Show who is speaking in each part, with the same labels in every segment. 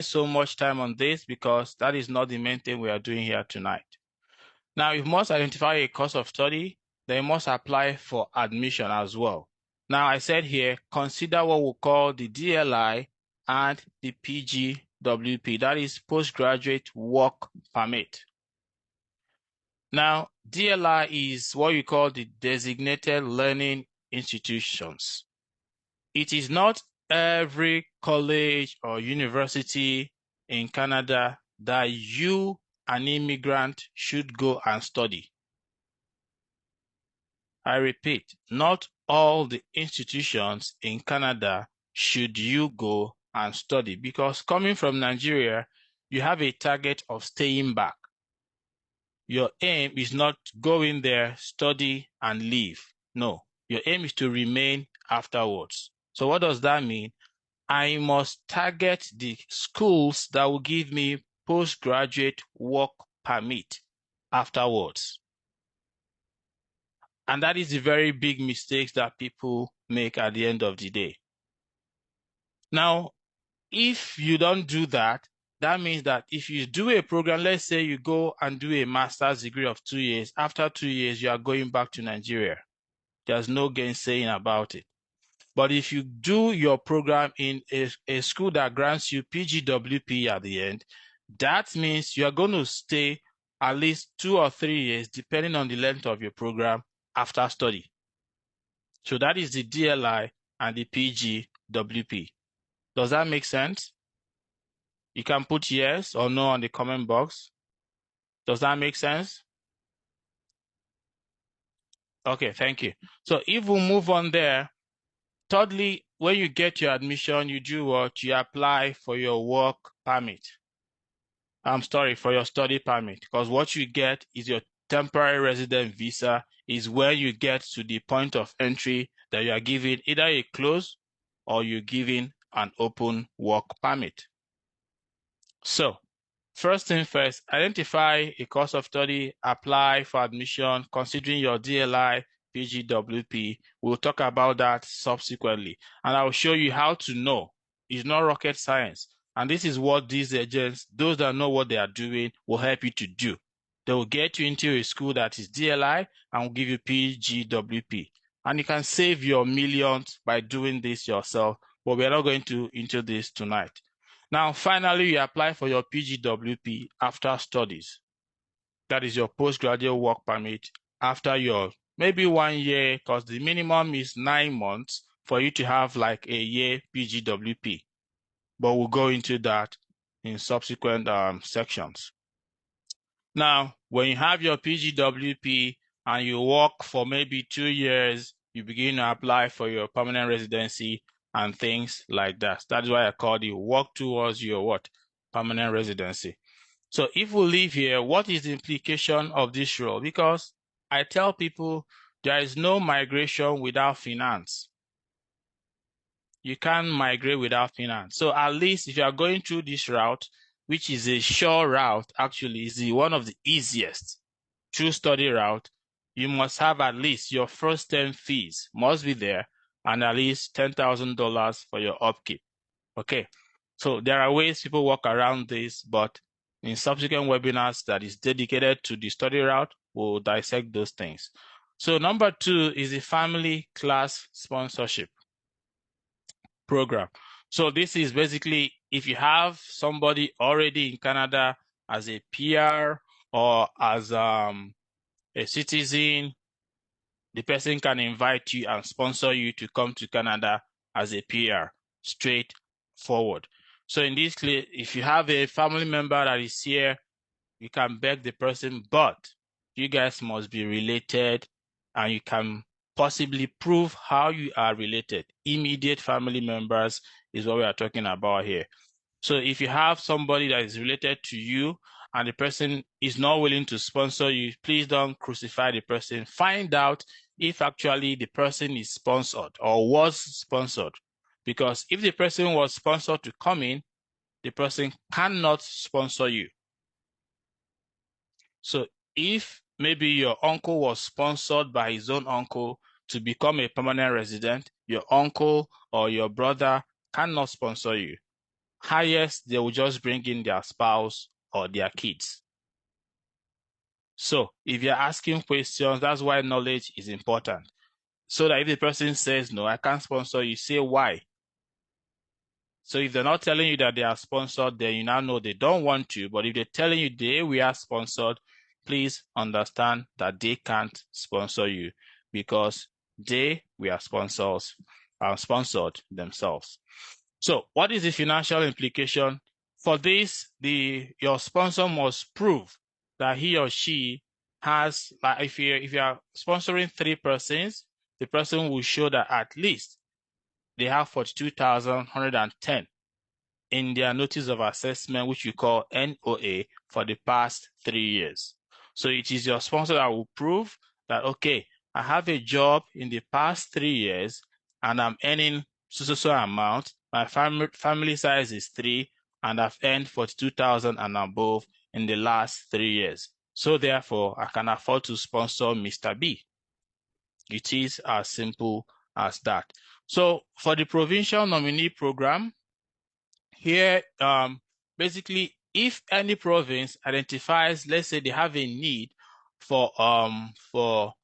Speaker 1: so much time on this because that is not the main thing we are doing here tonight. Now, you must identify a course of study, then you must apply for admission as well. Now, I said here, consider what we call the DLI and the PGWP, that is Postgraduate Work Permit. Now, DLI is what you call the Designated Learning Institutions. It is not every college or university in Canada that you, an immigrant, should go and study. I repeat, not all the institutions in Canada should you go and study, because coming from Nigeria, you have a target of staying back. Your aim is not going there, study, and leave. No, your aim is to remain afterwards. So what does that mean? I must target the schools that will give me postgraduate work permit afterwards. And that is the very big mistakes that people make at the end of the day. Now, if you don't do that, that means that if you do a program, let's say you go and do a master's degree of 2 years, after 2 years, you are going back to Nigeria. There's no gainsaying about it. But if you do your program in a school that grants you PGWP at the end, that means you are going to stay at least 2 or 3 years, depending on the length of your program after study. So that is the DLI and the PGWP. Does that make sense? You can put yes or no on the comment box. Does that make sense? Okay, thank you. So if we move on there, thirdly, when you get your admission, you do what? You apply for your work permit. I'm sorry, for your study permit, because what you get is your temporary resident visa is where you get to the point of entry that you are given either a closed or you're given an open work permit. So, first thing first, identify a course of study, apply for admission, considering your DLI, PGWP. We'll talk about that subsequently. And I'll show you how to know. It's not rocket science. And this is what these agents, those that know what they are doing, will help you to do. They will get you into a school that is DLI and will give you PGWP. And you can save your millions by doing this yourself, but we're not going into this tonight. Now, finally, you apply for your PGWP after studies. That is your postgraduate work permit after your maybe 1 year, because the minimum is 9 months for you to have like a year PGWP. But we'll go into that in subsequent sections. Now, when you have your PGWP and you work for maybe 2 years, you begin to apply for your permanent residency and things like that. That's why I call it work towards your what? Permanent residency. So if we leave here, what is the implication of this role? Because I tell people there is no migration without finance. You can't migrate without finance. So at least if you are going through this route, which is a sure route, actually is one of the easiest true study route, you must have at least your first term fees must be there and at least $10,000 for your upkeep. Okay, so there are ways people work around this, but in subsequent webinars that is dedicated to the study route, we'll dissect those things. So number 2 is the family class sponsorship program. So this is basically if you have somebody already in Canada as a PR or as a citizen, the person can invite you and sponsor you to come to Canada as a PR, straightforward. So in this case, if you have a family member that is here, you can beg the person, but you guys must be related and you can possibly prove how you are related. Immediate family members is what we are talking about here. So if you have somebody that is related to you and the person is not willing to sponsor you, please don't crucify the person. Find out if actually the person is sponsored or was sponsored. Because if the person was sponsored to come in, the person cannot sponsor you. So if maybe your uncle was sponsored by his own uncle to become a permanent resident, your uncle or your brother cannot sponsor you. highest, they will just bring in their spouse or their kids. So if you're asking questions, that's why knowledge is important. So that if the person says, no, I can't sponsor you, say why. So if they're not telling you that they are sponsored, then you now know they don't want to. But if they're telling you we are sponsored, please understand that they can't sponsor you because we are sponsored themselves. So what is the financial implication? For this, your sponsor must prove that he or she has, like if you are sponsoring 3 persons, the person will show that at least they have 42,110 in their notice of assessment, which we call NOA, for the past 3 years. So it is your sponsor that will prove that, okay, I have a job in the past 3 years and I'm earning so amount. My family size is 3 and I've earned 42,000 and above in the last 3 years. So therefore, I can afford to sponsor Mr. B. It is as simple as that. So for the provincial nominee program, here, basically, if any province identifies, let's say they have a need for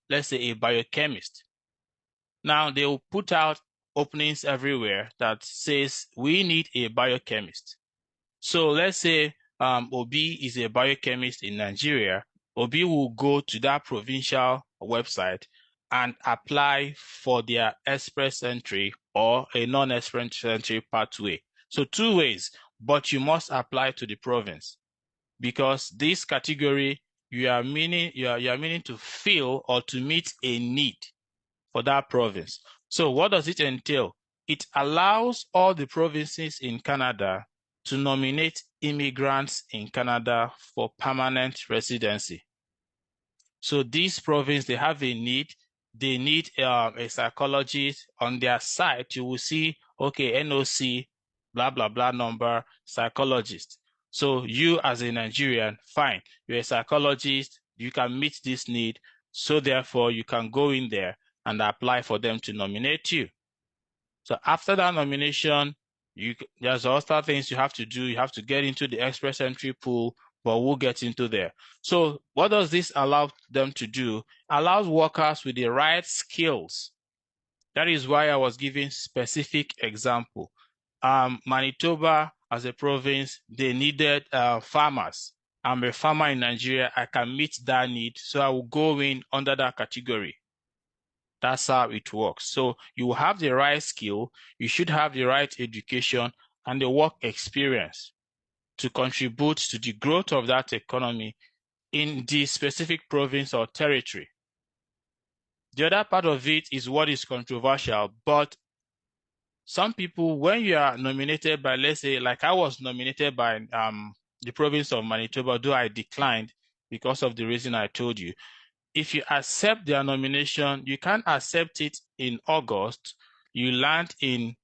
Speaker 1: let's say a biochemist. Now they will put out openings everywhere that says we need a biochemist. So let's say Obi is a biochemist in Nigeria. Obi will go to that provincial website and apply for their express entry or a non-express entry pathway. So 2 ways, but you must apply to the province because this category you are meaning to fill or to meet a need for that province. So what does it entail? It allows all the provinces in Canada to nominate immigrants in Canada for permanent residency. So this province, they have a need. They need a psychologist. On their site, you will see, okay, NOC, blah, blah, blah number, psychologist. So you as a Nigerian, fine, you're a psychologist, you can meet this need. So therefore, you can go in there and apply for them to nominate you. So after that nomination, there's other things you have to do. You have to get into the express entry pool, but we'll get into there. So what does this allow them to do? Allows workers with the right skills. That is why I was giving specific example. Manitoba as a province, they needed farmers. I'm a farmer in Nigeria. I can meet that need. So I will go in under that category. That's how it works. So you have the right skill, you should have the right education and the work experience to contribute to the growth of that economy in the specific province or territory. The other part of it is what is controversial, but some people, when you are nominated by, let's say, like I was nominated by the province of Manitoba, though I declined because of the reason I told you. If you accept their nomination, you can't accept it in August. You land in,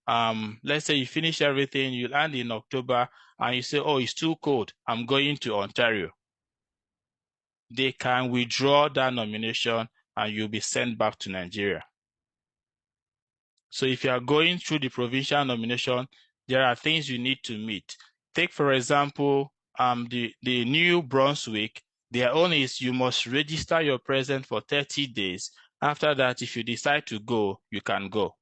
Speaker 1: let's say you finish everything, you land in October, and you say, oh, it's too cold, I'm going to Ontario. They can withdraw that nomination and you'll be sent back to Nigeria. So if you are going through the provincial nomination, there are things you need to meet. Take, for example, the New Brunswick. Their own is you must register your presence for 30 days. After that, if you decide to go, you can go.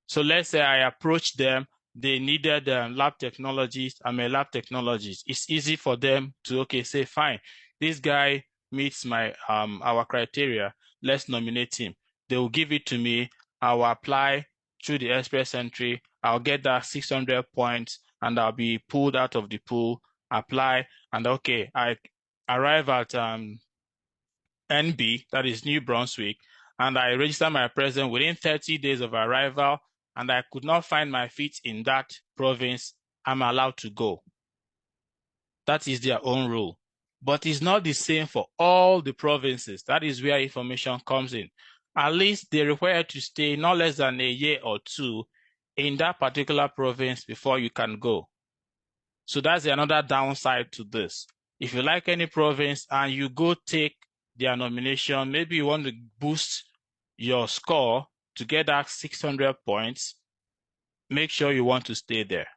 Speaker 1: So let's say I approached them. They needed lab technologists. I'm a lab technologist. It's easy for them to, okay, say, fine, this guy meets our criteria. Let's nominate him. They will give it to me. I'll apply through the express entry. I'll get that 600 points and I'll be pulled out of the pool, apply, and okay, I arrive at NB, that is New Brunswick, and I register my presence within 30 days of arrival, and I could not find my feet in that province, I'm allowed to go. That is their own rule. But it's not the same for all the provinces. That is where information comes in. At least they require to stay not less than a year or 2 in that particular province before you can go. So that's another downside to this. If you like any province and you go take their nomination, maybe you want to boost your score to get that 600 points, make sure you want to stay there.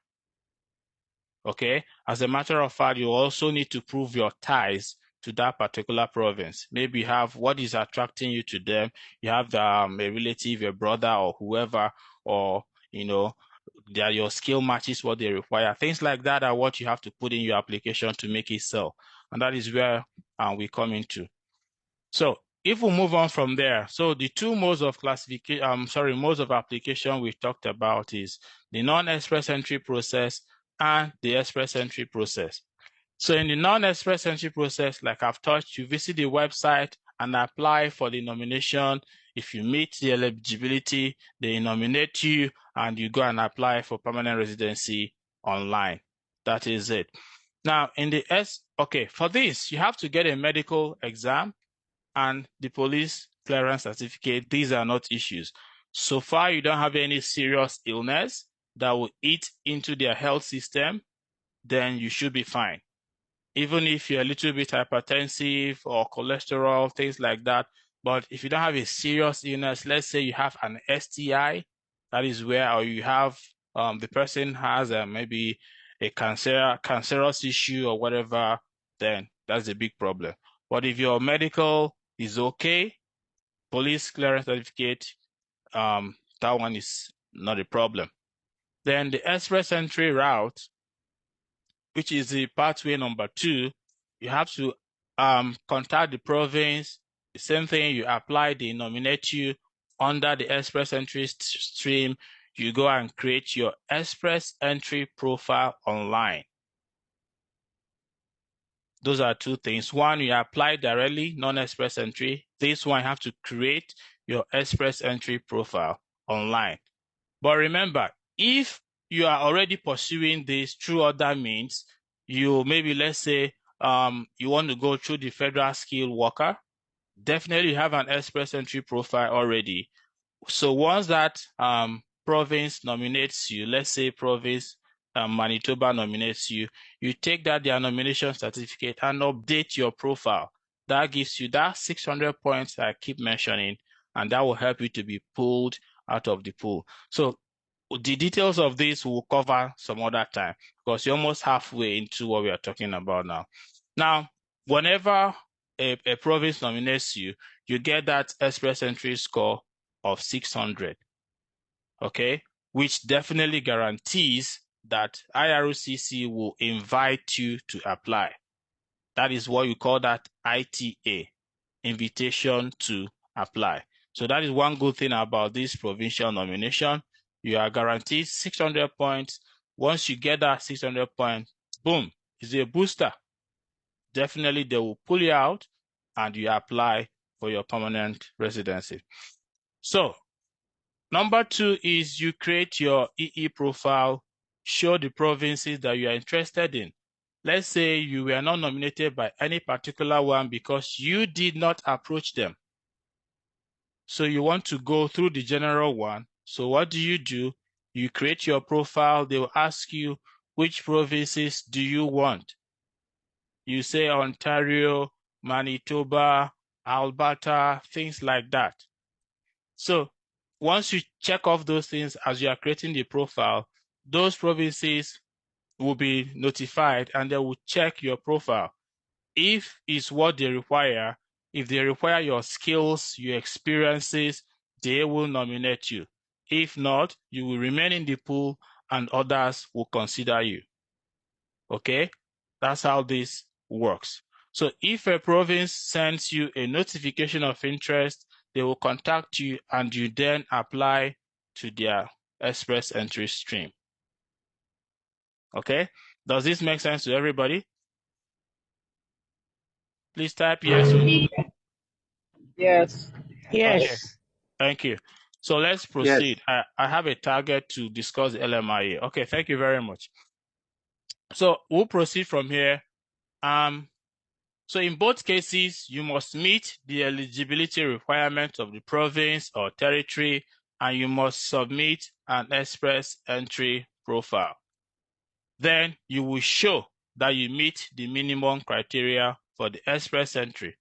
Speaker 1: Okay. As a matter of fact, you also need to prove your ties to that particular province. Maybe you have what is attracting you to them. You have a relative, a brother, or whoever, or that your skill matches what they require. Things like that are what you have to put in your application to make it sell. And that is where we come into. So if we move on from there, so the two modes of classification, modes of application we talked about is the non-express entry process and the express entry process. So in the non-express entry process, like I've touched, you visit the website and apply for the nomination. If you meet the eligibility, they nominate you and you go and apply for permanent residency online. That is it. Now, for this, you have to get a medical exam and the police clearance certificate. These are not issues. So far, you don't have any serious illness that will eat into their health system, then you should be fine. Even if you're a little bit hypertensive or cholesterol, things like that. But if you don't have a serious illness, let's say you have an STI, that is where, or you have, the person has maybe a cancerous issue or whatever, then that's a big problem. But if your medical is okay, police clearance certificate, that one is not a problem. Then the express entry route, which is the pathway number 2, you have to contact the province. The same thing, you apply, they nominate you under the express entry stream. You go and create your express entry profile online. Those are two things. One, you apply directly, non-express entry. This one, you have to create your express entry profile online. But remember, if you are already pursuing this through other means, you maybe, let's say, you want to go through the federal skilled worker, definitely you have an express entry profile already. So once that province nominates you, let's say province Manitoba nominates you, you take their nomination certificate and update your profile. That gives you that 600 points I keep mentioning, and that will help you to be pulled out of the pool. So the details of this will cover some other time, because you're almost halfway into what we are talking about now. Now, whenever a province nominates you, you get that express entry score of 600, okay, which definitely guarantees that IRCC will invite you to apply. That is what you call that ITA, invitation to apply. So that is one good thing about this provincial nomination. You are guaranteed 600 points. Once you get that 600 points, boom, it's a booster. Definitely they will pull you out and you apply for your permanent residency. So number 2 is you create your EE profile, show the provinces that you are interested in. Let's say you were not nominated by any particular one because you did not approach them. So you want to go through the general one. So what do? You create your profile. They will ask you, which provinces do you want? You say Ontario, Manitoba, Alberta, things like that. So once you check off those things as you are creating the profile, those provinces will be notified and they will check your profile. If it's what they require, if they require your skills, your experiences, they will nominate you. If not, you will remain in the pool and others will consider you. Okay? That's how this works. So if a province sends you a notification of interest, they will contact you and you then apply to their express entry stream. Okay? Does this make sense to everybody? Please type yes.
Speaker 2: Yes.
Speaker 3: Yes.
Speaker 1: Okay. Thank you. So let's proceed. Yes. I have a target to discuss the LMIA. Okay, thank you very much. So we'll proceed from here. So in both cases, you must meet the eligibility requirements of the province or territory, and you must submit an express entry profile. Then you will show that you meet the minimum criteria for the express entry.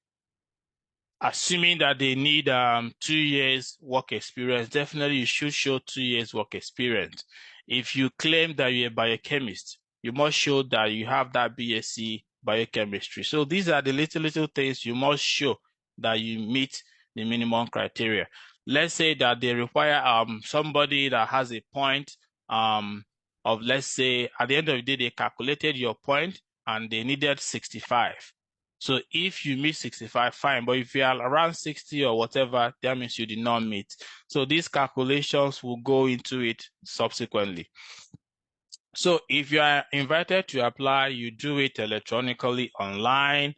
Speaker 1: Assuming that they need 2 years work experience, definitely you should show 2 years work experience. If you claim that you're a biochemist, you must show that you have that BSc biochemistry. So these are the little things you must show that you meet the minimum criteria. Let's say that they require somebody that has a point of, let's say, at the end of the day, they calculated your point and they needed 65. So if you meet 65, fine. But if you are around 60 or whatever, that means you did not meet. So these calculations will go into it subsequently. So if you are invited to apply, you do it electronically online.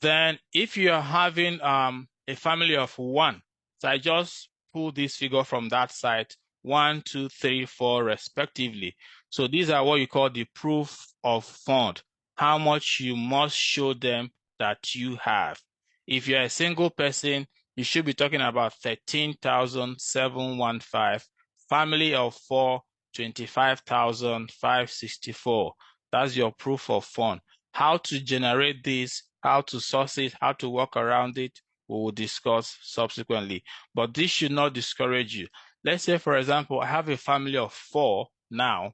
Speaker 1: Then if you are having a family of one, so I just pull this figure from that site, 1, 2, 3, 4 respectively. So these are what you call the proof of fund, how much you must show them that you have. If you're a single person, you should be talking about 13,715, family of 4, 25,564. That's your proof of fund. How to generate this, how to source it, how to work around it, we will discuss subsequently. But this should not discourage you. Let's say, for example, I have a family of 4 now.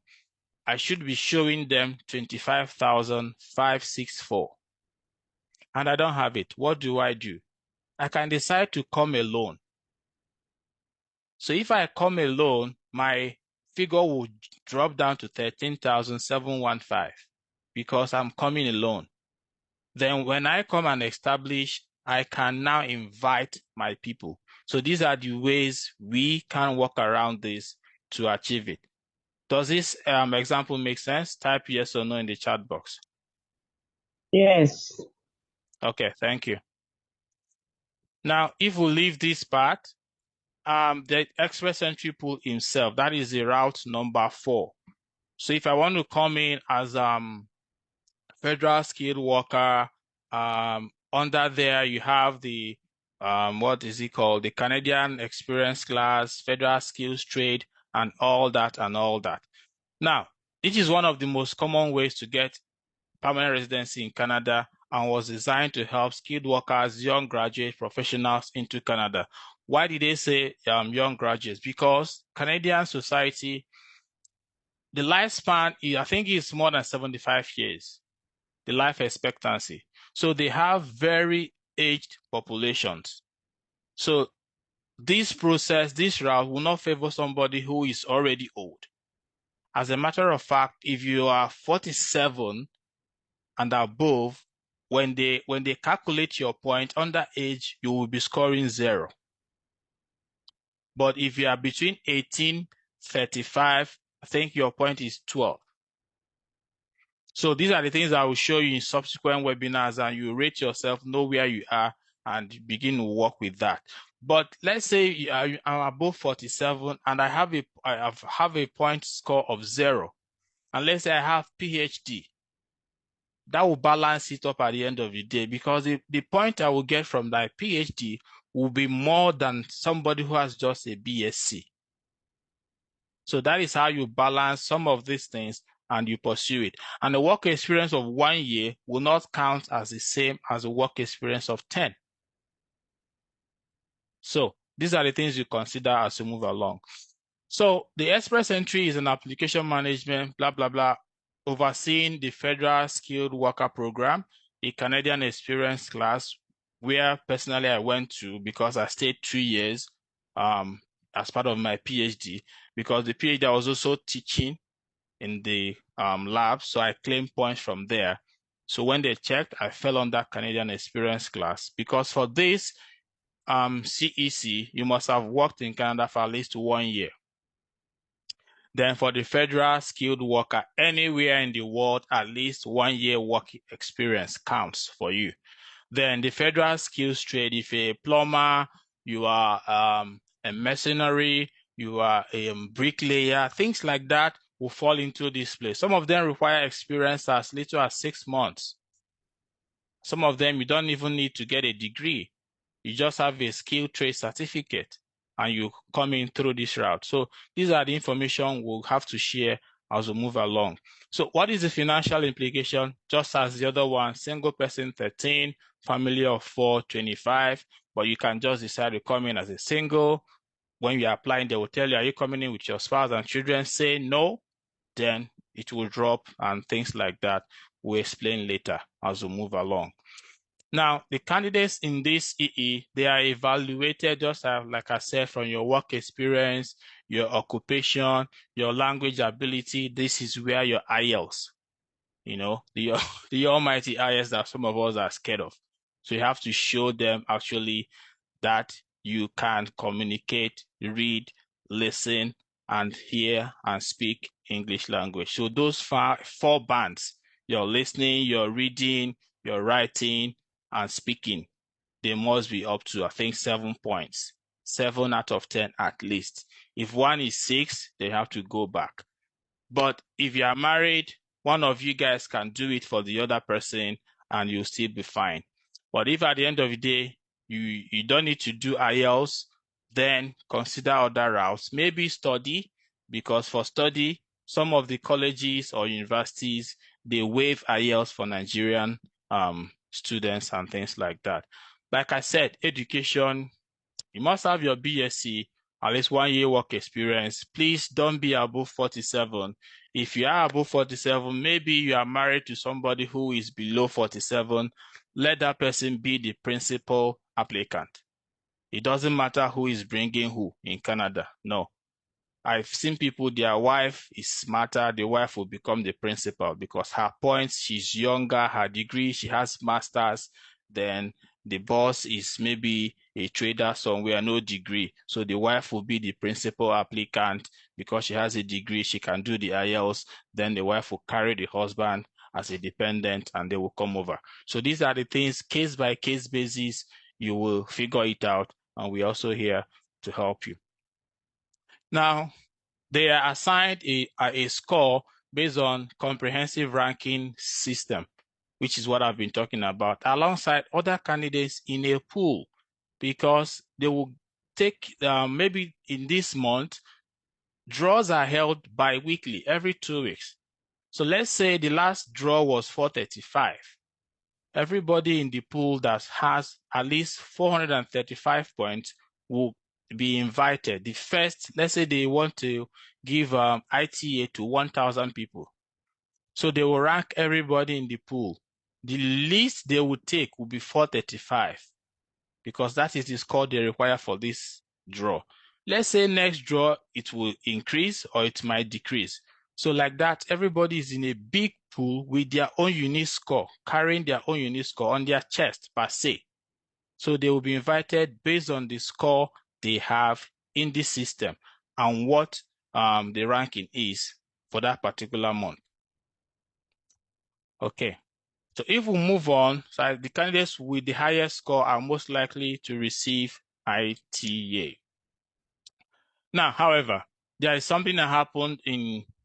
Speaker 1: I should be showing them 25,564. And I don't have it. What do? I can decide to come alone. So if I come alone, my figure will drop down to 13,715 because I'm coming alone. Then when I come and establish, I can now invite my people. So these are the ways we can work around this to achieve it. Does this example make sense? Type yes or no in the chat box.
Speaker 2: Yes.
Speaker 1: Okay, thank you. Now, if we leave this part, the express entry pool himself, that is the route number 4. So if I want to come in as federal skilled worker, under there you have the what is it called? The Canadian experience class, federal skills trade, and all that and all that. Now, this is one of the most common ways to get permanent residency in Canada and was designed to help skilled workers, young graduate professionals into Canada. Why did they say young graduates? Because Canadian society, the lifespan, I think, is more than 75 years, the life expectancy. So they have very aged populations. So this process, this route will not favor somebody who is already old. As a matter of fact, if you are 47 and above, when they calculate your point under age, you will be scoring 0. But if you are between 18, 35, I think your point is 12. So these are the things I will show you in subsequent webinars, and you rate yourself, know where you are, and begin to work with that. But let's say I'm above 47 and I have a point score of 0. And let's say I have PhD. That will balance it up at the end of the day, because the point I will get from that PhD will be more than somebody who has just a BSc. So that is how you balance some of these things and you pursue it. And the work experience of 1 year will not count as the same as a work experience of 10. So these are the things you consider as you move along. So the express entry is an application management, blah, blah, blah, overseeing the federal skilled worker program, a Canadian experience class, where personally I went to because I stayed 2 years as part of my PhD, because the PhD I was also teaching in the lab, so I claimed points from there. So when they checked, I fell on that Canadian experience class, because for this CEC, you must have worked in Canada for at least 1 year. Then for the federal skilled worker, anywhere in the world, at least 1 year work experience counts for you. Then the federal skills trade, if you're a plumber, you are a masonry, you are a bricklayer, things like that will fall into this place. Some of them require experience as little as 6 months. Some of them, you don't even need to get a degree. You just have a skill trade certificate and you come in through this route. So these are the information we'll have to share as we move along. So what is the financial implication? Just as the other one, single person 13, family of 4, 25, but you can just decide to come in as a single. When you're applying, they will tell you, are you coming in with your spouse and children? Say no, then it will drop and things like that. We'll explain later as we move along. Now, the candidates in this EE, they are evaluated just like I said, from your work experience, your occupation, your language ability. This is where your IELTS, the almighty IELTS that some of us are scared of. So you have to show them actually that you can communicate, read, listen, and hear and speak English language. So those four bands, your listening, your reading, your writing, and speaking, they must be up to, I think, 7 points. 7 out of 10 at least. If one is 6, they have to go back. But if you are married, one of you guys can do it for the other person and you'll still be fine. But if at the end of the day, you don't need to do IELTS, then consider other routes. Maybe study, because for study, some of the colleges or universities, they waive IELTS for Nigerian students and things like that. Like I said, education, you must have your BSc, at least 1 year work experience. Please don't be above 47. If you are above 47, maybe you are married to somebody who is below 47, let that person be the principal applicant. It doesn't matter who is bringing who in Canada. No. I've seen people, their wife is smarter, the wife will become the principal because her points, she's younger, her degree, she has masters, then the boss is maybe a trader somewhere, no degree. So the wife will be the principal applicant because she has a degree, she can do the IELTS, then the wife will carry the husband as a dependent and they will come over. So these are the things, case by case basis, you will figure it out, and we're also here to help you. Now, they are assigned a score based on comprehensive ranking system, which is what I've been talking about, alongside other candidates in a pool, because they will take, maybe in this month, draws are held bi-weekly, every 2 weeks. So let's say the last draw was 435. Everybody in the pool that has at least 435 points will be invited. The first, let's say they want to give ITA to 1,000 people. So they will rank everybody in the pool. The least they would take will be 435 because that is the score they require for this draw. Let's say next draw, it will increase or it might decrease. So like that, everybody is in a big pool with their own unique score, carrying their own unique score on their chest per se. So they will be invited based on the score they have in the system and what the ranking is for that particular month. Okay, so if we move on, so the candidates with the highest score are most likely to receive ITA. Now, however, there is something that happened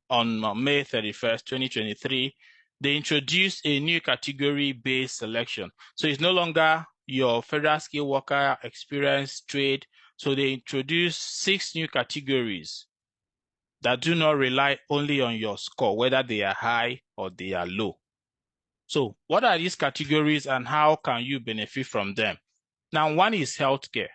Speaker 1: on May 31st, 2023. They introduced a new category-based selection. So it's no longer your federal skilled worker, experience, trade. So they introduced 6 new categories that do not rely only on your score, whether they are high or they are low. So what are these categories and how can you benefit from them? Now, one is healthcare.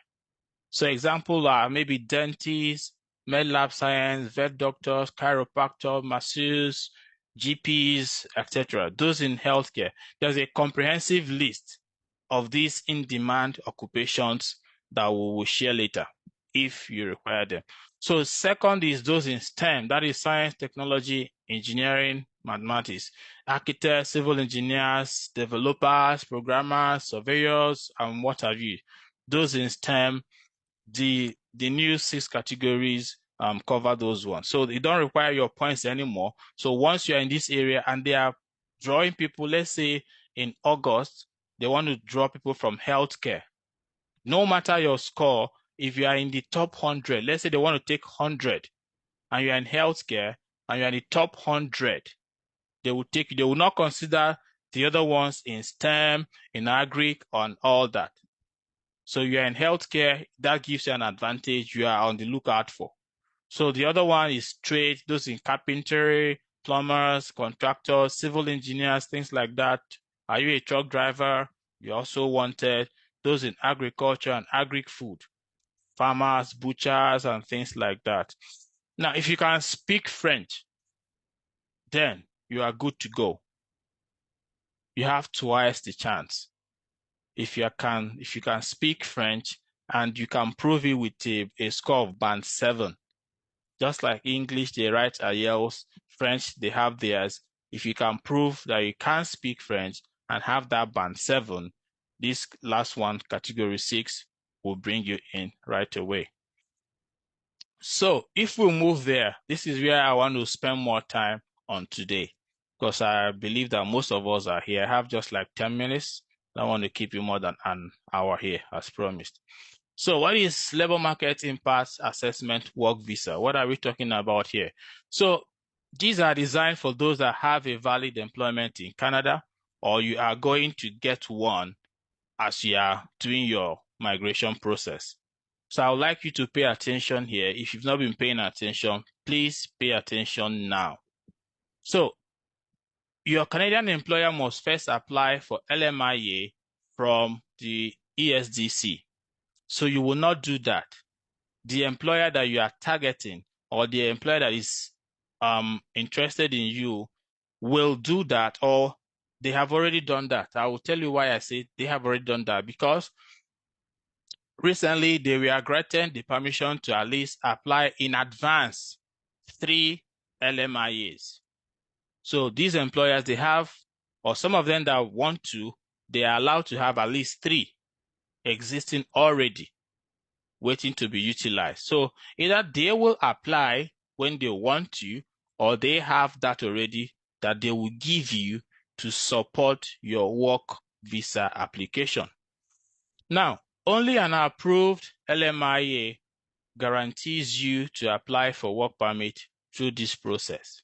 Speaker 1: So example are maybe dentists, med lab science, vet doctors, chiropractor, masseurs, GPs, etc. Those in healthcare. There's a comprehensive list of these in-demand occupations that we will share later if you require them. So second is those in STEM, that is science, technology, engineering, mathematics, architects, civil engineers, developers, programmers, surveyors, and what have you. Those in STEM, the new 6 categories cover those ones. So they don't require your points anymore. So once you're in this area and they are drawing people, let's say in August, they want to draw people from healthcare. No matter your score, if you are in the top 100, let's say they want to take 100 and you're in healthcare and you're in the top 100, they will not consider the other ones in STEM, in agri, on all that. So you're in healthcare, that gives you an advantage you are on the lookout for. So the other one is trade, those in carpentry, plumbers, contractors, civil engineers, things like that. Are you a truck driver? You also wanted those in agriculture and agri-food, farmers, butchers, and things like that. Now, if you can speak French, then you are good to go. You have twice the chance. If you can speak French and you can prove it with a score of band 7, just like English, they write IELTS, French, they have theirs. If you can prove that you can speak French and have that band 7, this last one, category 6, will bring you in right away. So if we move there, this is where I want to spend more time on today, because I believe that most of us are here. I have just like 10 minutes. I don't want to keep you more than an hour here, as promised. So what is labor market impact assessment work visa? What are we talking about here? So these are designed for those that have a valid employment in Canada, or you are going to get one as you are doing your migration process. So I would like you to pay attention here. If you've not been paying attention, please pay attention now. So your Canadian employer must first apply for LMIA from the ESDC. So you will not do that. The employer that you are targeting or the employer that is interested in you will do that, or they have already done that. I will tell you why I say they have already done that, because recently they were granted the permission to at least apply in advance 3 LMIAs. So these employers, they have, or some of them that want to, they are allowed to have at least 3 existing already, waiting to be utilized. So either they will apply when they want to, or they have that already that they will give you to support your work visa application. Now, only an approved LMIA guarantees you to apply for work permit through this process.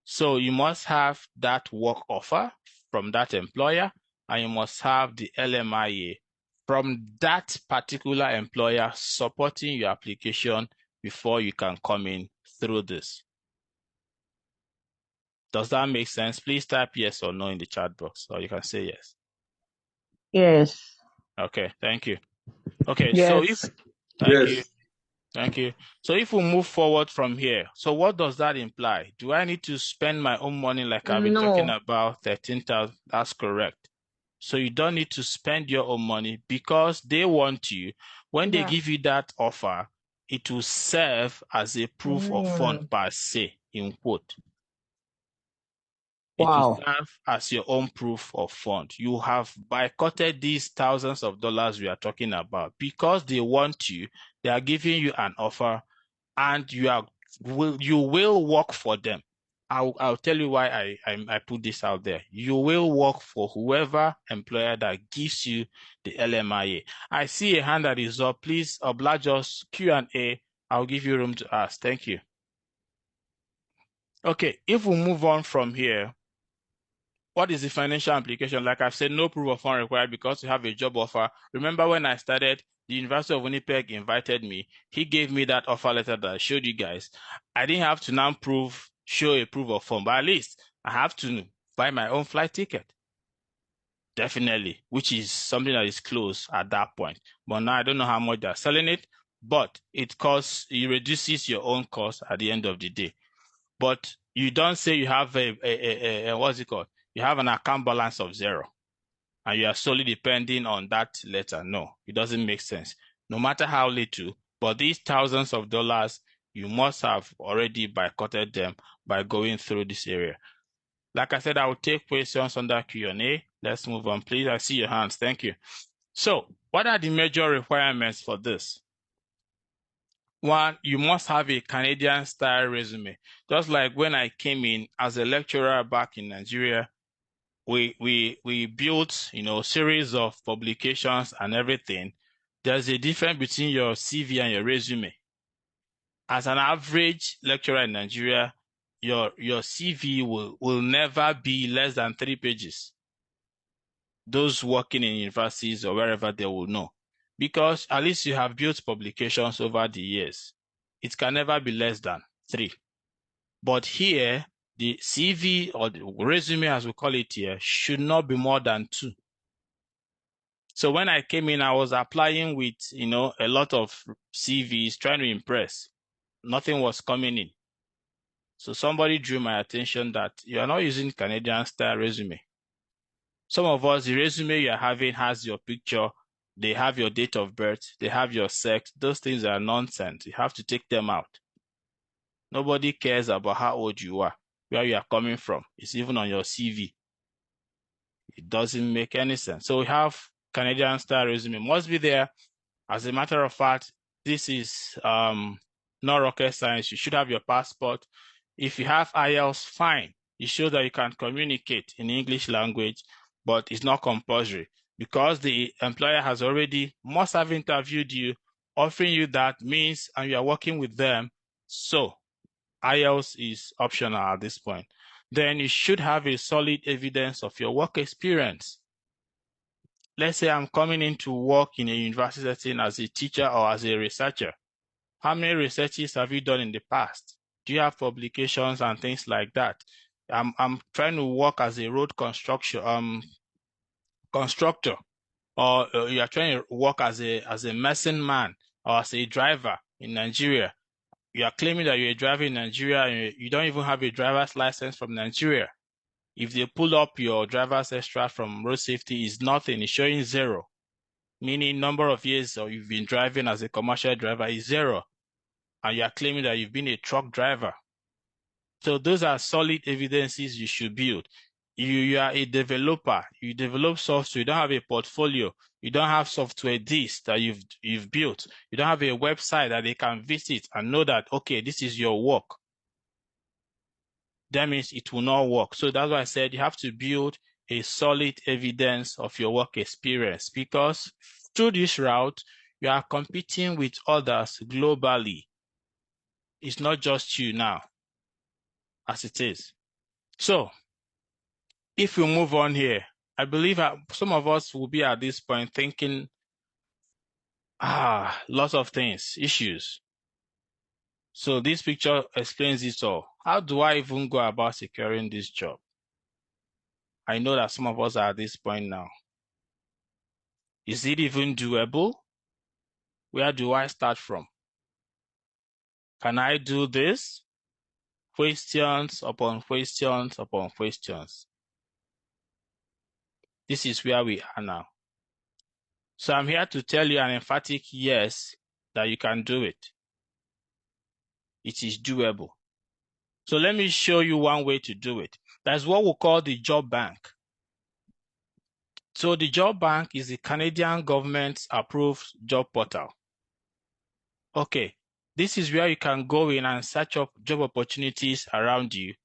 Speaker 1: So you must have that work offer from that employer, and you must have the LMIA from that particular employer supporting your application before you can come in through this. Does that make sense? Please type yes or no in the chat box, or you can say yes.
Speaker 2: Yes.
Speaker 1: Okay, thank you. Okay,
Speaker 2: Yes.
Speaker 1: so if, thank you. So if we move forward from here, so what does that imply? Do I need to spend my own money like I've been talking about 13,000? That's correct. So you don't need to spend your own money, because they want you. When they give you that offer, it will serve as a proof of fund per se, in quote. It will serve as your own proof of fund. You have boycotted these thousands of dollars we are talking about because they want you. They are giving you an offer, and you will work for them. I'll tell you why I put this out there. You will work for whoever employer that gives you the LMIA. I see a hand that is up. Please oblige us Q&A. I'll give you room to ask. Thank you. Okay, if we move on from here, what is the financial implication? Like I've said, no proof of fund required because you have a job offer. Remember when I started, the University of Winnipeg invited me. He gave me that offer letter that I showed you guys. I didn't have to now show a proof of fund, but at least I have to buy my own flight ticket. Definitely, which is something that is close at that point. But now I don't know how much they're selling it, but it reduces your own cost at the end of the day. But you don't say you have what's it called? You have an account balance of 0 and you are solely depending on that letter. No, it doesn't make sense. No matter how little, but these thousands of dollars, you must have already boycotted them by going through this area. Like I said, I will take questions under Q&A. Let's move on, please. I see your hands. Thank you. So what are the major requirements for this? One, you must have a Canadian style resume. Just like when I came in as a lecturer back in Nigeria, we built, series of publications and everything. There's a difference between your CV and your resume. As an average lecturer in Nigeria, your CV will never be less than 3 pages. Those working in universities or wherever, they will know. Because at least you have built publications over the years. It can never be less than 3. But here, the CV or the resume, as we call it here, should not be more than 2. So when I came in, I was applying with, a lot of CVs, trying to impress. Nothing was coming in. So somebody drew my attention that you are not using Canadian style resume. Some of us, the resume you're having has your picture, they have your date of birth, they have your sex. Those things are nonsense. You have to take them out. Nobody cares about how old you are, where you are coming from. It's even on your CV. It doesn't make any sense. So we have Canadian style resume must be there. As a matter of fact, this is not rocket science. You should have your passport. If you have IELTS, fine. It shows that you can communicate in English language, but it's not compulsory because the employer has already must have interviewed you, offering you that means, and you are working with them. So IELTS is optional at this point. Then you should have a solid evidence of your work experience. Let's say I'm coming into work in a university setting as a teacher or as a researcher. How many researches have you done in the past? Do you have publications and things like that? I'm trying to work as a road constructor, or you are trying to work as a medicine man or as a driver in Nigeria. You are claiming that you're a driver in Nigeria and you don't even have a driver's license from Nigeria. If they pull up your driver's extract from road safety, it's nothing. It's showing 0. Meaning number of years or you've been driving as a commercial driver is 0. And you are claiming that you've been a truck driver. So those are solid evidences you should build. You are a developer. You develop software. You don't have a portfolio. You don't have software this that you've built. You don't have a website that they can visit and know that, okay, this is your work. That means it will not work. So that's why I said you have to build a solid evidence of your work experience, because through this route, you are competing with others globally. It's not just you now, as it is. So if we move on here, I believe some of us will be at this point thinking, lots of things, issues. So this picture explains it all. How do I even go about securing this job? I know that some of us are at this point now. Is it even doable? Where do I start from? Can I do this? Questions upon questions upon questions. This is where we are now. So I'm here to tell you an emphatic yes, that you can do it. It is doable. So let me show you one way to do it. That's what we call the job bank. So the job bank is the Canadian government's approved job portal. Okay, this is where you can go in and search up job opportunities around you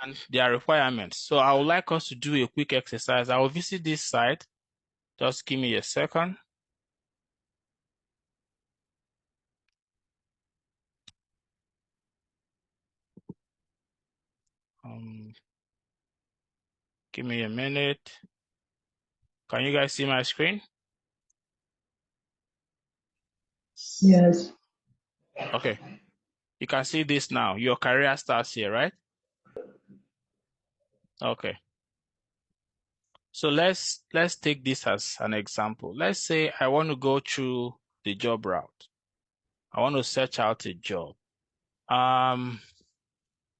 Speaker 1: and their requirements. So I would like us to do a quick exercise. I will visit this site. Just give me a second. Give me a minute. Can you guys see my screen?
Speaker 2: Yes.
Speaker 1: Okay. You can see this now. Your career starts here, right? Okay. So let's take this as an example. Let's say I want to go through the job route. I want to search out a job.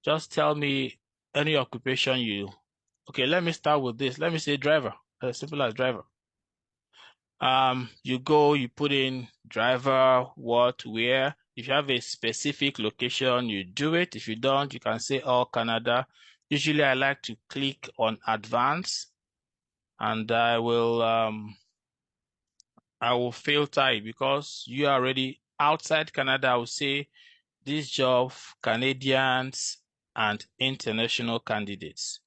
Speaker 1: Just tell me any occupation you. Okay, let me start with this. Let me say driver. As simple as driver. You go, you put in driver, what, where. If you have a specific location, you do it. If you don't, you can say all Canada. Usually I like to click on advance and I will filter it because you are already outside Canada. I will say this job, Canadians and international candidates.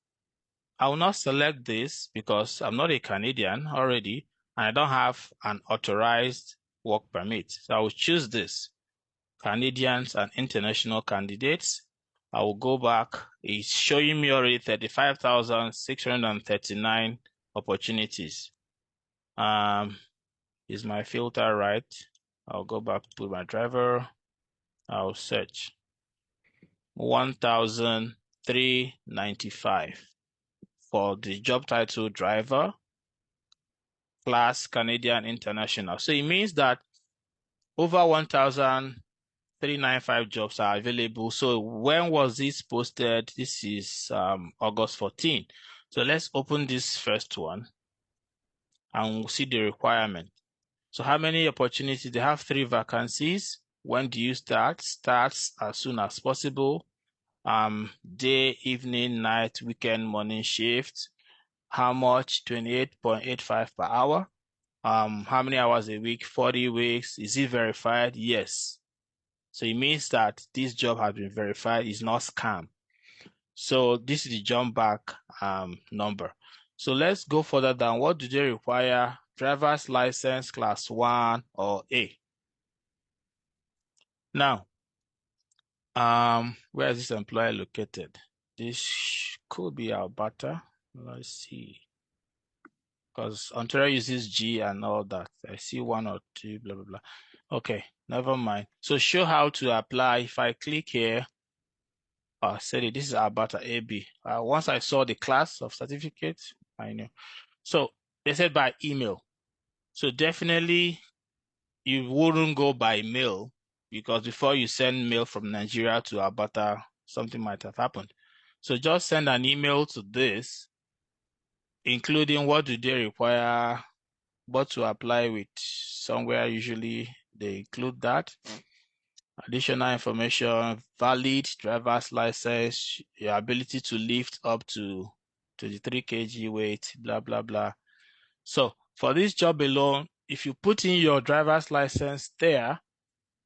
Speaker 1: I will not select this because I'm not a Canadian already and I don't have an authorized work permit. So I will choose this, Canadians and international candidates. I will go back. It's showing me already 35,639 opportunities. Is my filter right? I'll go back to my driver. I'll search 1,395 for the job title driver, class Canadian International. So it means that over 1,000 395 jobs are available. So when was this posted? This is August 14. So let's open this first one and we'll see the requirement. So how many opportunities? They have 3 vacancies. When do you start? Starts as soon as possible. Day, evening, night, weekend, morning shift. How much? 28.85 per hour. How many hours a week? 40 weeks. Is it verified? Yes. So it means that this job has been verified. It's not scam. So this is the jump back number. So let's go further down. What do they require? Driver's license class 1 or A. Now, where is this employer located? This could be Alberta. Let's see. Because Ontario uses G and all that. I see 1 or 2, blah, blah, blah. Okay, never mind. So show how to apply. If I click here, said this is Alberta AB. Once I saw the class of certificate, I knew. So they said by email. So definitely you wouldn't go by mail because before you send mail from Nigeria to Alberta, something might have happened. So just send an email to this, including what do they require, what to apply with. Somewhere usually they include that. Additional information, valid driver's license, your ability to lift up to 23 kg weight, blah, blah, blah. So for this job alone, if you put in your driver's license there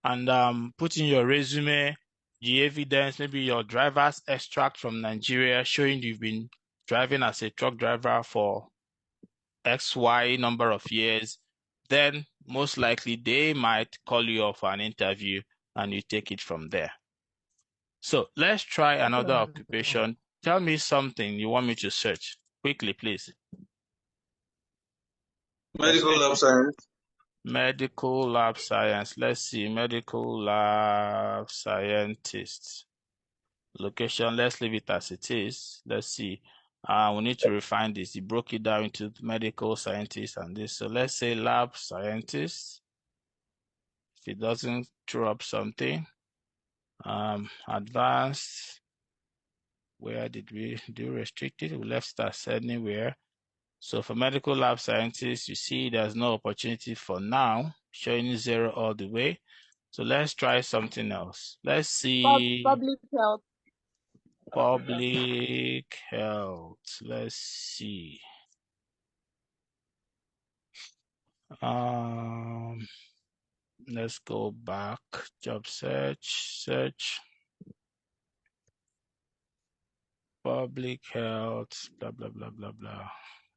Speaker 1: and put in your resume, the evidence, maybe your driver's extract from Nigeria showing you've been driving as a truck driver for XY number of years, then most likely they might call you up for an interview and you take it from there. So let's try another occupation. Tell me something you want me to search. Quickly, please.
Speaker 3: Medical lab science.
Speaker 1: Medical lab science. Let's see. Medical lab scientist. Location, let's leave it as it is. Let's see. We need to refine this. He broke it down into medical scientist and this. So let's say lab scientist. If it doesn't throw up something. Advanced. Where did we do restricted? We left that anywhere. So for medical lab scientists, you see there's no opportunity for now, showing 0 all the way. So let's try something else. Let's see.
Speaker 4: Public health.
Speaker 1: Public health. Let's see. Let's go back. Job search. Public health, blah, blah, blah, blah, blah.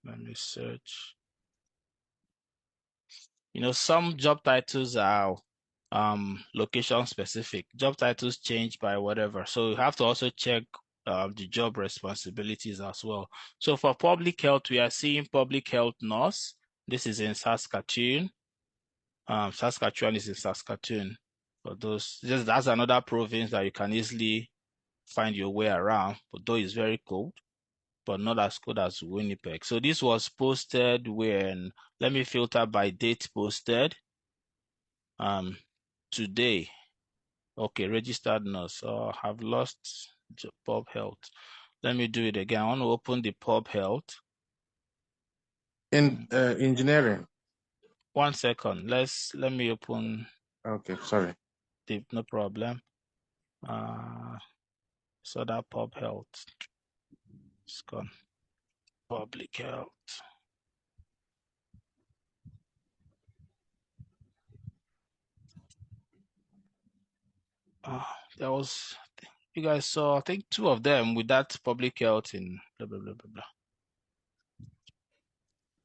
Speaker 1: Let me search. You know, some job titles are location specific. Job titles change by whatever. So you have to also check the job responsibilities as well. So for public health, we are seeing public health nurse. This is in Saskatchewan. Saskatchewan is in Saskatoon. For those, that's another province that you can easily find your way around, but though it's very cold, but not as cold as Winnipeg. So this was posted when, let me filter by date posted. Today. Okay, registered nurse. Oh, I've lost pub health. Let me do it again. I want to open the pub health.
Speaker 3: In engineering.
Speaker 1: 1 second. Let me open.
Speaker 3: Okay, sorry.
Speaker 1: No problem. So that pub health. It's gone. Public health. There was, you guys saw, I think 2 of them with that public health in blah, blah, blah, blah, blah.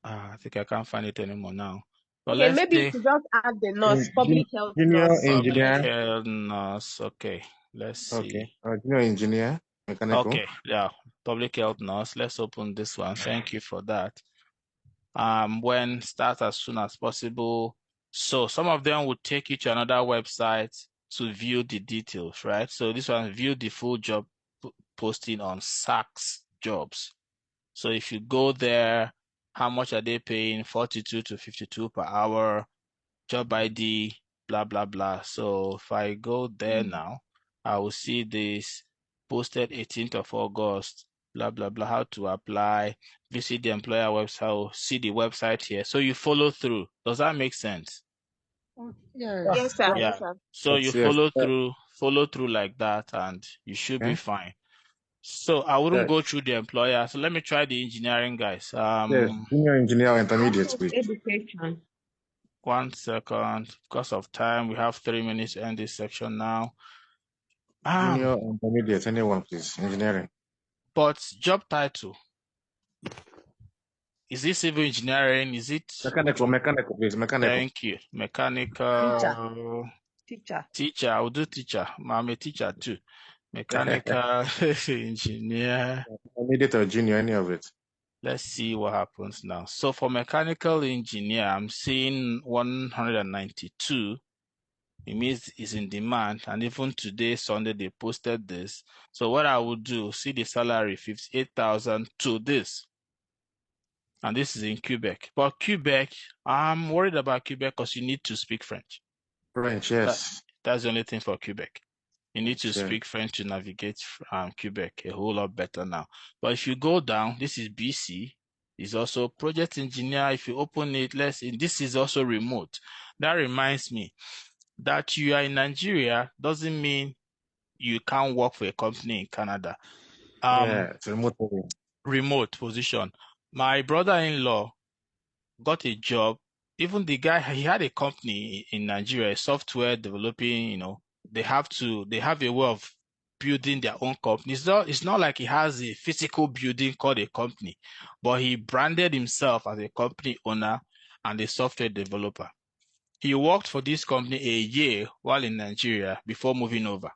Speaker 1: I think I can't find it anymore now. But
Speaker 4: okay, maybe you should just add the nurse, public health
Speaker 3: junior
Speaker 4: nurse.
Speaker 3: engineer.
Speaker 1: Public health nurse. Okay, let's see.
Speaker 3: Okay, junior engineer, mechanical.
Speaker 1: Okay, yeah, public health nurse. Let's open this one. Thank you for that. When start as soon as possible. So some of them would take you to another website to view the details, right? So this one, view the full job posting on SACS jobs. So if you go there, how much are they paying? 42 to 52 per hour, job ID, blah, blah, blah. So if I go there now, I will see this posted 18th of August, blah, blah, blah, how to apply, visit the employer website, see the website here. So you follow through. Does that make sense?
Speaker 5: Yeah.
Speaker 4: Yes, sir.
Speaker 1: Yeah.
Speaker 4: Yes, sir.
Speaker 1: So you
Speaker 3: Yes.
Speaker 1: follow through like that, and you should be
Speaker 3: Okay.
Speaker 1: fine. So I wouldn't
Speaker 3: Yes.
Speaker 1: go through the employer. So let me try the engineering guys.
Speaker 3: Yes. Junior engineer or intermediate, please.
Speaker 4: Education.
Speaker 1: 1 second. Because of time, we have 3 minutes to end this section now.
Speaker 3: Junior intermediate, anyone, please. Engineering.
Speaker 1: But job title, is it civil engineering? Is it
Speaker 3: Mechanical, please. Mechanical.
Speaker 1: Thank you. Mechanical
Speaker 5: Teacher.
Speaker 1: I will do teacher. I'm a teacher too. Mechanical engineer.
Speaker 3: Intermediate or junior, any of it.
Speaker 1: Let's see what happens now. So for mechanical engineer, I'm seeing 192. It means it's in demand. And even today, Sunday, they posted this. So what I would do, see the salary, 58,000 to this. And this is in Quebec. But Quebec, I'm worried about Quebec because you need to speak French.
Speaker 3: French, yes.
Speaker 1: That's the only thing for Quebec. You need to
Speaker 3: Sure.
Speaker 1: speak French to navigate Quebec a whole lot better now. But if you go down, this is BC. It's also project engineer. If you open it, this is also remote. That reminds me that you are in Nigeria doesn't mean you can't work for a company in Canada.
Speaker 3: Yeah, it's remote.
Speaker 1: Remote position. My brother-in-law got a job. Even the guy, he had a company in Nigeria, software developing, they have a way of building their own company. It's not like he has a physical building called a company, but he branded himself as a company owner and a software developer. He worked for this company a year while in Nigeria before moving over.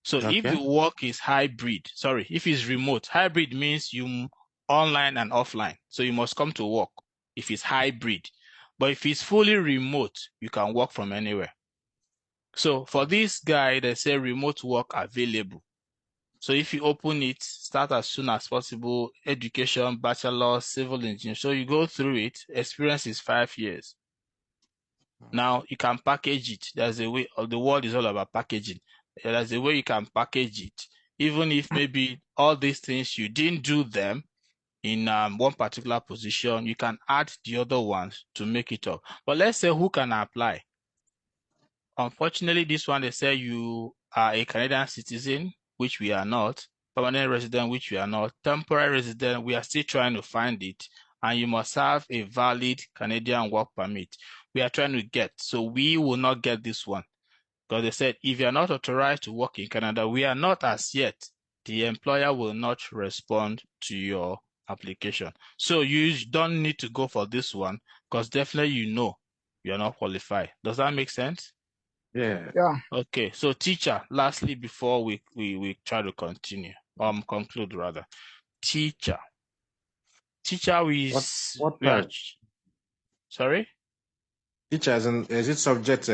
Speaker 1: So if the work is if it's remote, hybrid means you online and offline. So you must come to work if it's hybrid. But if it's fully remote, you can work from anywhere. So for this guy, they say remote work available. So if you open it, start as soon as possible, education, bachelor, civil engineer. So you go through it, experience is 5 years. Now you can package it. There's a way, the world is all about packaging. There's a way you can package it. Even if maybe all these things, you didn't do them in one particular position, you can add the other ones to make it up. But let's say who can apply? Unfortunately, this one, they say you are a Canadian citizen, which we are not, permanent resident, which we are not, temporary resident, we are still trying to find it, and you must have a valid Canadian work permit. We are trying to get, so we will not get this one. Because they said, if you are not authorized to work in Canada, we are not as yet. The employer will not respond to your application. So you don't need to go for this one, because definitely you are not qualified. Does that make sense?
Speaker 3: Yeah.
Speaker 1: Okay, so teacher, lastly, before we try to conclude rather. Teacher is
Speaker 3: What type?
Speaker 1: Sorry?
Speaker 3: Teacher, is it subject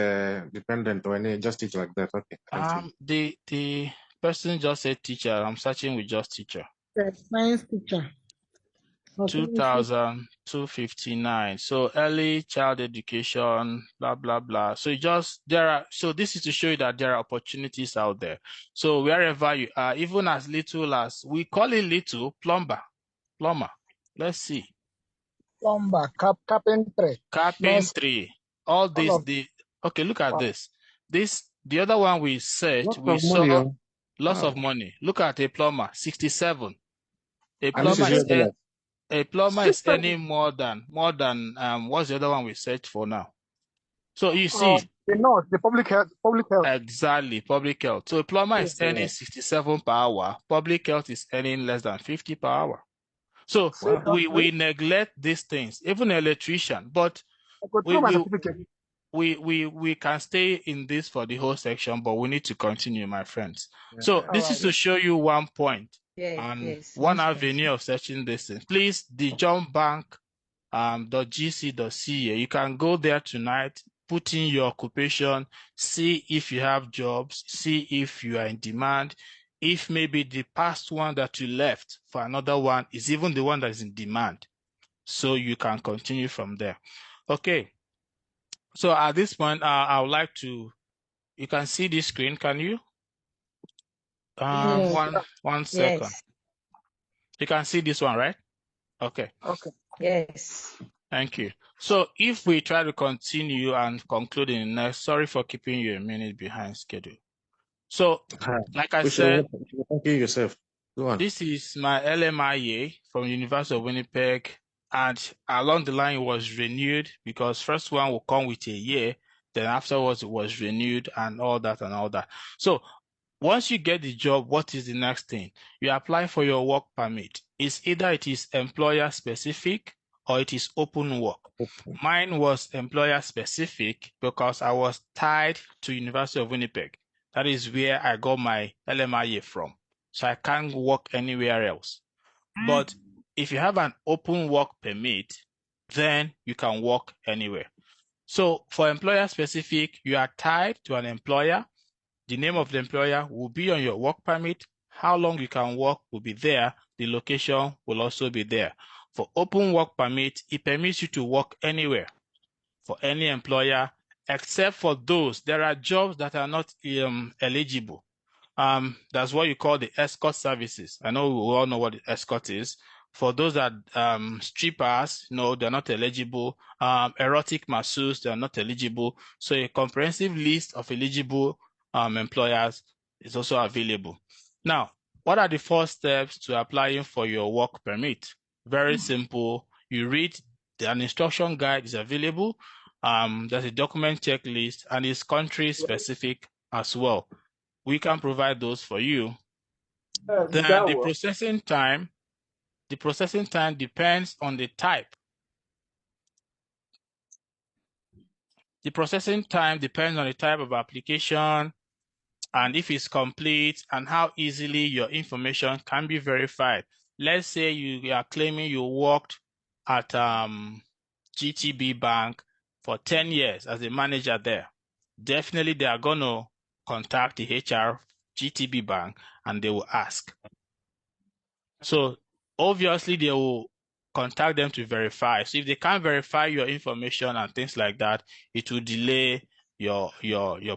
Speaker 3: dependent or any just teacher like that? Okay. Thank you.
Speaker 1: The person just said teacher. I'm searching with just teacher.
Speaker 5: Science teacher.
Speaker 1: 2,259. So early child education, blah blah blah. So this is to show you that there are opportunities out there. So wherever you are, even as little as we call it little, plumber. Let's see.
Speaker 5: Plumber, carpentry.
Speaker 1: All this, okay, look at this. The other one we searched, we saw lots of money. Look at a plumber, 67. A plumber is earning more than what's the other one we searched for now? So you see,
Speaker 5: the public health.
Speaker 1: Exactly, public health. So a plumber is earning 67 per hour. Public health is earning less than 50 per hour. So we neglect these things, even an electrician, but we can stay in this for the whole section, but we need to continue, my friends. So this is to show you one point and one avenue of searching this thing. Please, the John Bank .gc.ca, you can go there tonight, put in your occupation, see if you have jobs, see if you are in demand, if maybe the past one that you left for another one is even the one that is in demand. So you can continue from there. Okay. So at this point, I would like to, you can see this screen, can you?
Speaker 2: Yes.
Speaker 1: One second.
Speaker 2: Yes.
Speaker 1: You can see this one, right? Okay.
Speaker 5: Okay.
Speaker 2: Yes.
Speaker 1: Thank you. So if we try to continue and conclude in the next, sorry for keeping you a minute behind schedule. So, like I said,
Speaker 3: thank you yourself. Go on.
Speaker 1: this is my LMIA from University of Winnipeg, and along the line it was renewed because first one will come with a year, then afterwards it was renewed and all that and all that. So once you get the job, what is the next thing? You apply for your work permit. It's either it is employer specific or it is open work. Mine was employer specific because I was tied to University of Winnipeg. That is where I got my LMIA from. So I can't work anywhere else. But if you have an open work permit, then you can work anywhere. So for employer specific, you are tied to an employer. The name of the employer will be on your work permit. How long you can work will be there. The location will also be there. For open work permit, it permits you to work anywhere for any employer, except for those. There are jobs that are not eligible. That's what you call the escort services. I know we all know what the escort is. For those that strippers, no, they're not eligible. Erotic masseurs, they're not eligible. So a comprehensive list of eligible employers is also available. Now, what are the first steps to applying for your work permit? Very simple. You read an instruction guide is available. There's a document checklist and it's country specific as well. We can provide those for you. Then the processing time depends on the type. The processing time depends on the type of application and if it's complete and how easily your information can be verified. Let's say you are claiming you worked at GTB Bank for 10 years as a manager there. Definitely they are going to contact the HR GTB Bank and they will ask. So obviously they will contact them to verify. So if they can't verify your information and things like that, it will delay your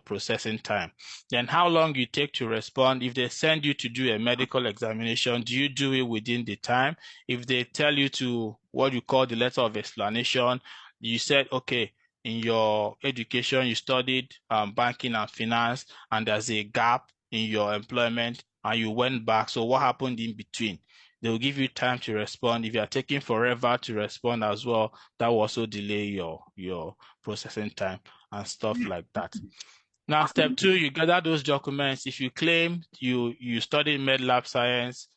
Speaker 1: processing time. Then how long you take to respond? If they send you to do a medical examination, do you do it within the time? If they tell you to what you call the letter of explanation, you said, okay, in your education, you studied banking and finance, and there's a gap in your employment, and you went back. So what happened in between? They will give you time to respond. If you are taking forever to respond as well, that will also delay your processing time and stuff like that. Now, step 2, you gather those documents. If you claim you studied med lab science,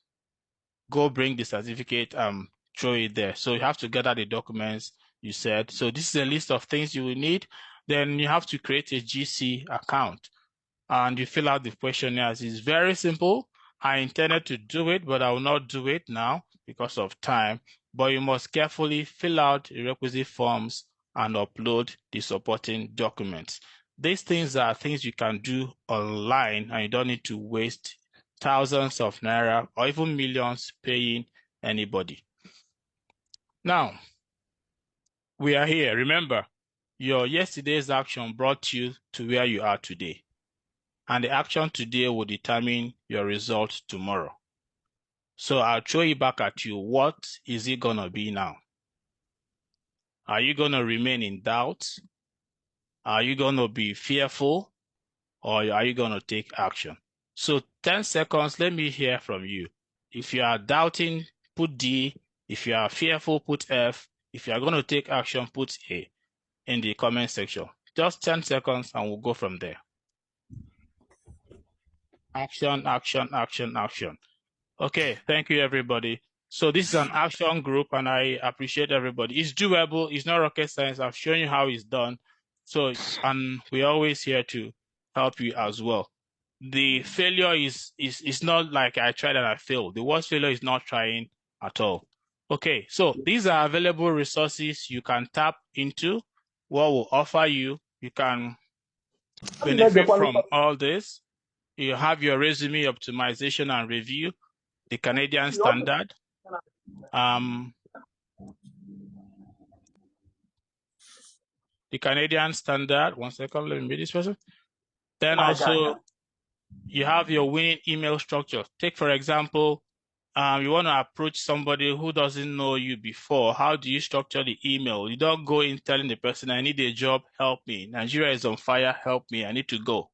Speaker 1: go bring the certificate, throw it there. So you have to gather the documents you said. So this is a list of things you will need. Then you have to create a GC account and you fill out the questionnaires. It's very simple. I intended to do it, but I will not do it now because of time. But you must carefully fill out the requisite forms and upload the supporting documents. These things are things you can do online and you don't need to waste thousands of naira or even millions paying anybody. Now, we are here. Remember, your yesterday's action brought you to where you are today. And the action today will determine your result tomorrow. So I'll throw it back at you. What is it going to be now? Are you going to remain in doubt? Are you going to be fearful? Or are you going to take action? So 10 seconds, let me hear from you. If you are doubting, put D. If you are fearful, put F. If you are going to take action, put A in the comment section. Just 10 seconds and we'll go from there. Action, action, action, action. Okay, thank you, everybody. So this is an action group, and I appreciate everybody. It's doable. It's not rocket science. I've shown you how it's done. So, and we're always here to help you as well. The failure is not like I tried and I failed. The worst failure is not trying at all. Okay, so these are available resources you can tap into. What will offer you. You can benefit from all this. You have your resume optimization and review, the Canadian standard. the Canadian standard. One second, let me read this person. Then also, you have your winning email structure. Take, for example, you want to approach somebody who doesn't know you before. How do you structure the email? You don't go in telling the person, I need a job, help me. Nigeria is on fire, help me, I need to go.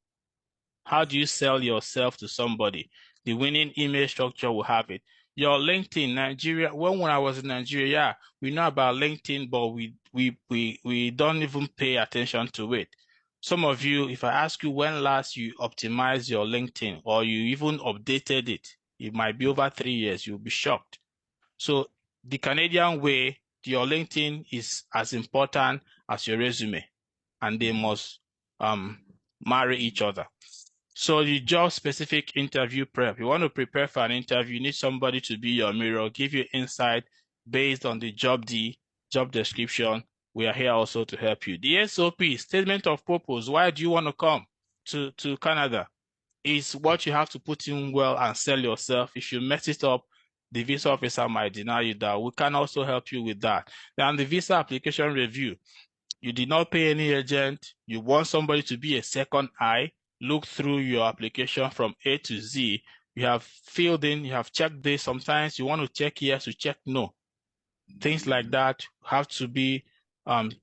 Speaker 1: How do you sell yourself to somebody? The winning email structure will have it. Your LinkedIn, Nigeria, when I was in Nigeria, yeah, we know about LinkedIn, but we don't even pay attention to it. Some of you, if I ask you when last you optimized your LinkedIn or you even updated it, it might be over 3 years, you'll be shocked. So the Canadian way, your LinkedIn is as important as your resume, and they must marry each other. So the job-specific interview prep. You want to prepare for an interview, you need somebody to be your mirror, give you insight based on the job description. We are here also to help you. The SOP, statement of purpose. Why do you want to come to Canada? Is what you have to put in well and sell yourself. If you mess it up, the visa officer might deny you that. We can also help you with that. Then the visa application review. You did not pay any agent. You want somebody to be a second eye. Look through your application from A to Z. You have filled in, you have checked this. Sometimes you want to check yes, you check no. Things like that have to be the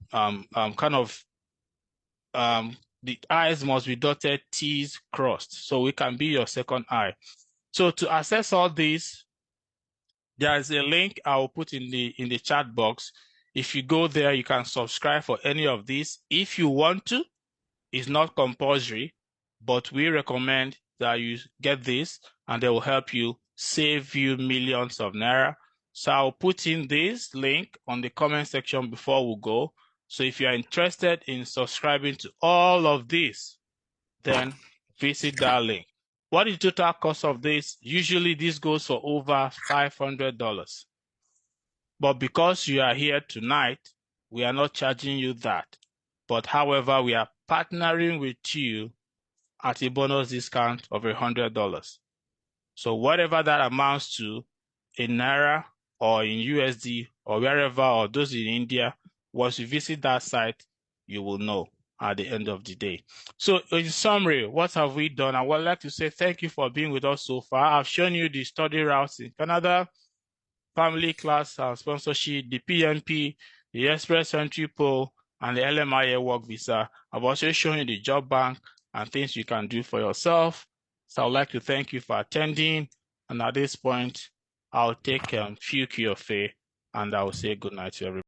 Speaker 1: I's must be dotted, T's crossed. So we can be your second eye. So to access all these, there is a link I will put in the chat box. If you go there, you can subscribe for any of these. If you want to, it's not compulsory, but we recommend that you get this and they will help you save you millions of naira. So I'll put in this link on the comment section before we go. So if you're interested in subscribing to all of this, then visit that link. What is the total cost of this? Usually this goes for over $500. But because you are here tonight, we are not charging you that. But however, we are partnering with you at a bonus discount of $100. So whatever that amounts to in Naira or in USD or wherever, or those in India, once you visit that site, you will know at the end of the day. So in summary, what have we done? I would like to say thank you for being with us so far. I've shown you the study routes in Canada, family class sponsorship, the PNP, the Express Entry Poll, and the LMIA work visa. I've also shown you the job bank and things you can do for yourself. So I'd like to thank you for attending. And at this point, I'll take few QFA and I will say good night to everybody.